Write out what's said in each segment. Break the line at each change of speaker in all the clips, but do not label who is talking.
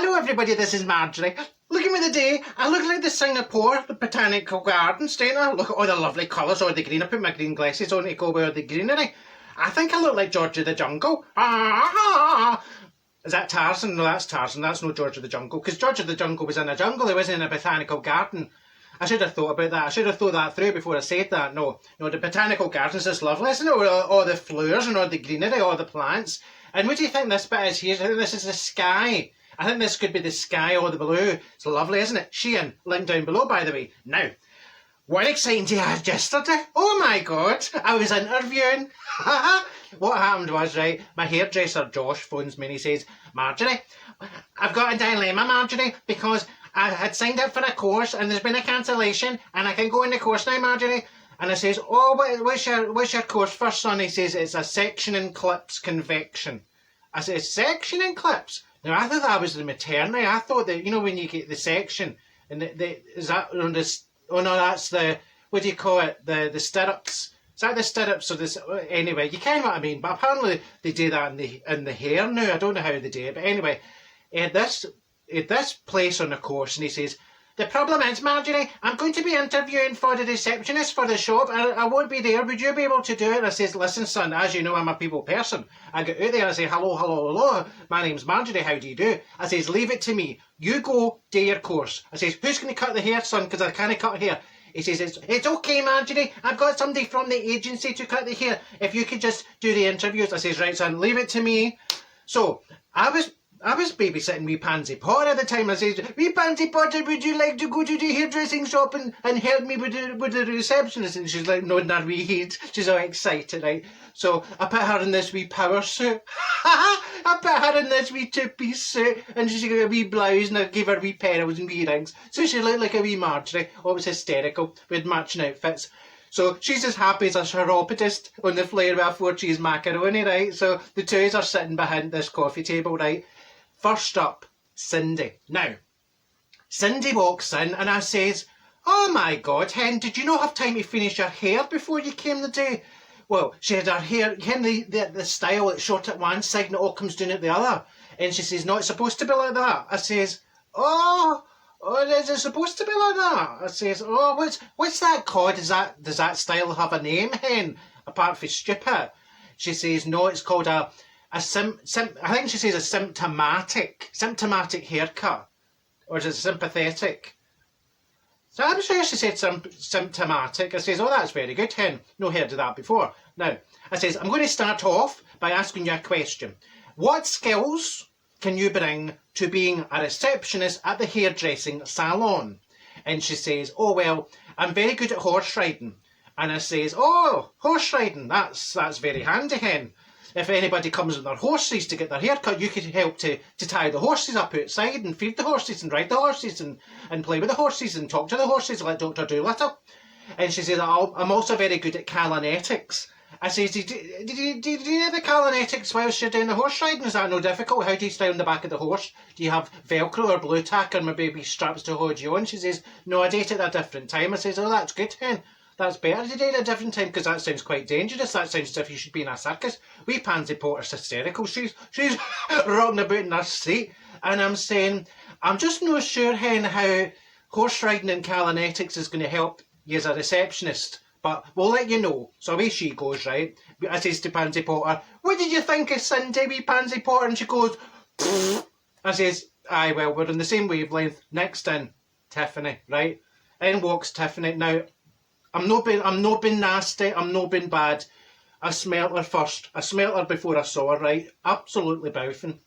Hello everybody, this is Marjorie. Look at me today. I look like the Singapore, the botanical gardens, don't I? Look at all the lovely colours, all the green. I put my green glasses on to go with all the greenery. I think I look like George of the Jungle. Is that Tarzan? No, that's Tarzan. That's no George of the Jungle. Because George of the Jungle was in a jungle. He wasn't in a botanical garden. I should have thought about that. I should have thought that through before I said that. No, the botanical gardens is lovely, isn't it? All the flowers and all the greenery, all the plants. And what do you think this bit is here? I think this is the sky. I think this could be the sky or the blue. It's lovely, isn't it? Sheehan, link down below, by the way. Now, what an exciting day I had yesterday. Oh my God, I was interviewing. What happened was, right, my hairdresser Josh phones me and he says, Marjorie, I've got a dilemma, Marjorie, because I had signed up for a course and there's been a cancellation and I can go in the course now, Marjorie. And I says, oh, what's your course first, son? He says, it's a section and clips convection. I says, section and clips? Now, I thought that was the maternity. I thought that, you know, when you get the section, and is that on this, oh no, that's the, what do you call it, the stirrups. Is that the stirrups or this, anyway, you kind of know what I mean, but apparently they do that in the hair now. I don't know how they do it, but anyway, at this place on the course, and he says, the problem is, Marjorie, I'm going to be interviewing for the receptionist for the shop. I won't be there. Would you be able to do it? And I says, listen, son, as you know, I'm a people person. I get out there and I say, hello. My name's Marjorie. How do you do? I says, leave it to me. You go do your course. I says, who's going to cut the hair, son? Because I can't cut hair. He says, it's okay, Marjorie. I've got somebody from the agency to cut the hair. If you could just do the interviews. I says, right, son, leave it to me. So I was babysitting wee Pansy Potter at the time. I says, wee Pansy Potter, would you like to go to the hairdressing shop and help me with the receptionist? And she's like nodding her wee head. She's all excited, right? So I put her in this wee power suit. I put her in this wee two-piece suit and she got a wee blouse and I gave her wee pearls and wee rings. So she looked like a wee Marjorie. Oh, it was hysterical with matching outfits. So she's as happy as a chiropodist on the flare with a 4-cheese macaroni, right? So the two are sitting behind this coffee table, right? First up, Cindy. Now, Cindy walks in and I says, oh my God, hen, did you not have time to finish your hair before you came today? Well, she had her hair, the style, it's short at one side and it all comes down at the other. And she says, no, it's supposed to be like that. I says, oh, is it supposed to be like that? I says, oh, what's that called? Does that style have a name, hen, apart from stupid? She says, no, it's called I think she says a symptomatic haircut, or is it sympathetic? So I'm sure she said symptomatic. I says, oh, that's very good, hen. No heard of that before. Now, I says, I'm going to start off by asking you a question. What skills can you bring to being a receptionist at the hairdressing salon? And she says, oh, well, I'm very good at horse riding. And I says, oh, horse riding, that's very handy, hen. If anybody comes with their horses to get their hair cut, you could help to tie the horses up outside and feed the horses and ride the horses and play with the horses and talk to the horses like Dr. Dolittle. And she says, I'm also very good at calinetics. I says, did you do the calinetics whilst you're doing the horse riding? Is that no difficult? How do you stay on the back of the horse? Do you have Velcro or blue tack or maybe straps to hold you on? She says, no, I date at a different time. I says, oh, that's good, hen. That's better to do at a different time because that sounds quite dangerous. That sounds as if you should be in a circus. Wee Pansy Potter's hysterical. She's rocking about in her seat. And I'm saying, I'm just not sure, hen, how horse riding and calinetics is going to help you as a receptionist. But we'll let you know. So away she goes, right? I says to Pansy Potter, what did you think of Cindy, wee Pansy Potter? And she goes, pfft. I says, aye, well, we're on the same wavelength. Next in, Tiffany, right? In walks Tiffany. Now, I'm not being nasty, I'm not being bad. I smelt her first. I smelt her before I saw her, right? Absolutely bouffing.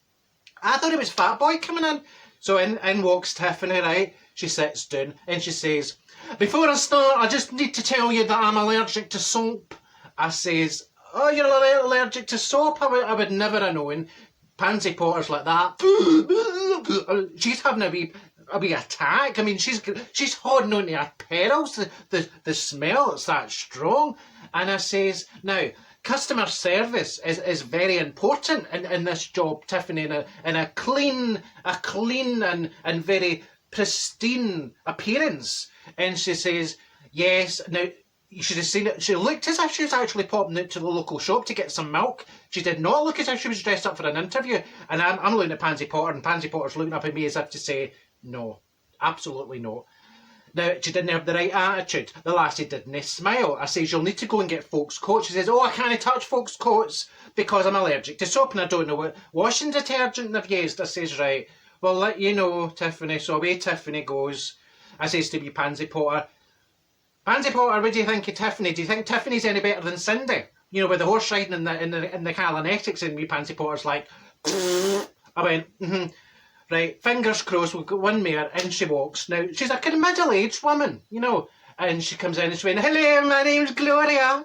I thought it was Fat Boy coming in. So in walks Tiffany, right? She sits down and she says, before I start, I just need to tell you that I'm allergic to soap. I says, oh, you're allergic to soap? I would never have known. Pansy Potter's like that. She's having a wee attack. I mean, she's holding on to her pearls. The smell, it's that strong. And I says, now, customer service is very important in this job, Tiffany, in a clean and very pristine appearance. And she says, yes, now, You should have seen it. She looked as if she was actually popping out to the local shop to get some milk. She did not look as if she was dressed up for an interview. And I'm looking at Pansy Potter, and Pansy Potter's looking up at me as if to say, no, absolutely no. Now, she didn't have the right attitude. The lassie didn't smile. I says, you'll need to go and get folks' coats. She says, oh, I can't touch folks' coats because I'm allergic to soap and I don't know what washing detergent I've used. I says, right, well, let you know, Tiffany. So away Tiffany goes. I says to me, Pansy Potter, Pansy Potter, what do you think of Tiffany? Do you think Tiffany's any better than Cindy? You know, with the horse riding in the Calanetics, and me Pansy Potter's like, I went, right, fingers crossed, we've got one mare, and she walks. Now, she's a kind of middle-aged woman, you know, and she comes in and she went, hello, my name's Gloria,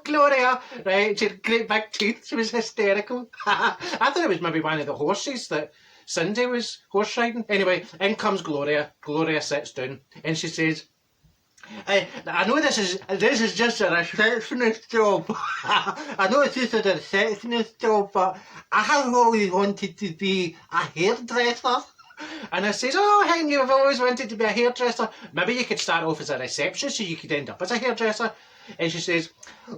right, she had great big teeth, she was hysterical. I thought it was maybe one of the horses that Cindy was horse riding. Anyway, in comes Gloria. Gloria sits down, and she says, I know this is just a receptionist job. I know it's just a receptionist job, but I have always wanted to be a hairdresser. And I says, oh, Hen, you've always wanted to be a hairdresser. Maybe you could start off as a receptionist so you could end up as a hairdresser. And she says,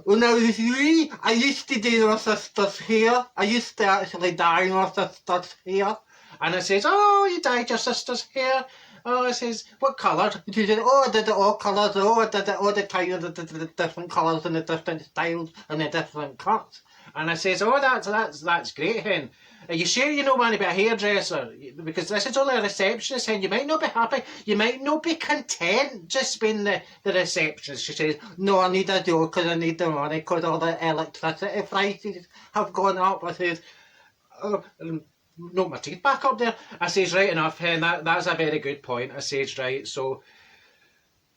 well, now, you see, I used to do my sister's hair. I used to actually dye my sister's hair. And I says, oh, you dyed your sister's hair? Oh, I says, what colour? She said, oh, I did it all colours. Oh, I did it all the time. I did the different colours and the different styles and the different cuts. And I says, oh, that's great, Hen. Are you sure you don't want to be a hairdresser? Because this is only a receptionist, Hen. You might not be happy. You might not be content just being the receptionist. She says, no, I need a job because I need the money because all the electricity prices have gone up. I says, oh, knock my teeth back up there. I says, right enough, Hen, that's a very good point. I says, right, so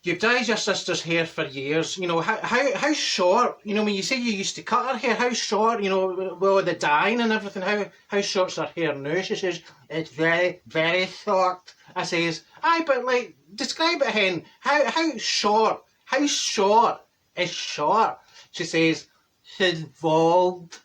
you've dyed your sister's hair for years. You know, how short, you know, when you say you used to cut her hair, how short, you know, well, the dyeing and everything, how short's her hair now? She says, it's very, very short. I says, aye, but like, describe it, Hen. How short is short? She says, she's bald.